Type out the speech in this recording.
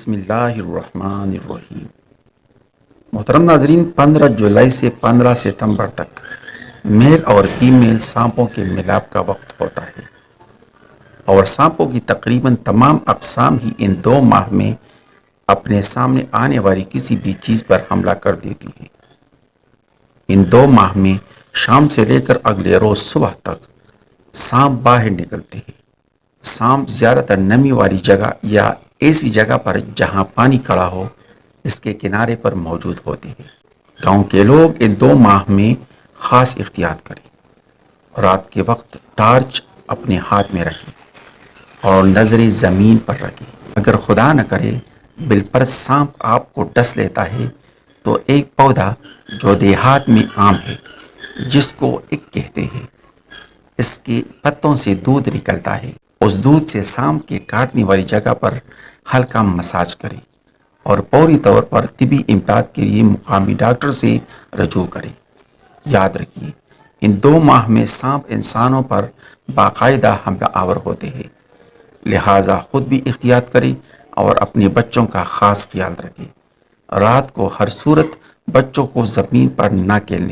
بسم اللہ الرحمن الرحیم۔ محترم ناظرین، 15 جولائی سے 15 ستمبر تک میل اور فیمیل سانپوں کے ملاپ کا وقت ہوتا ہے اور سانپوں کی تقریباً تمام اقسام ہی ان 2 ماہ میں اپنے سامنے آنے والی کسی بھی چیز پر حملہ کر دیتی ہیں۔ ان 2 ماہ میں شام سے لے کر اگلے روز صبح تک سانپ باہر نکلتے ہیں۔ سانپ زیادہ تر نمی والی جگہ یا ایسی جگہ پر جہاں پانی کھڑا ہو اس کے کنارے پر موجود ہوتے ہیں۔ گاؤں کے لوگ ان 2 ماہ میں خاص احتیاط کریں۔ رات کے وقت ٹارچ اپنے ہاتھ میں رکھیں اور نظریں زمین پر رکھیں۔ اگر خدا نہ کرے بالپرس سانپ آپ کو ڈس لیتا ہے تو ایک پودا جو دیہات میں عام ہے جس کو اک کہتے ہیں، اس کے پتوں سے دودھ نکلتا ہے۔ اس دودھ سے سانپ کے کاٹنے والی جگہ پر ہلکا مساج کریں اور فوری طور پر طبی امداد کے لیے مقامی ڈاکٹر سے رجوع کریں۔ یاد رکھیے، ان 2 ماہ میں سانپ انسانوں پر باقاعدہ حملہ آور ہوتے ہیں، لہٰذا خود بھی احتیاط کریں اور اپنے بچوں کا خاص خیال رکھیں۔ رات کو ہر صورت بچوں کو زمین پر نہ کھیلنے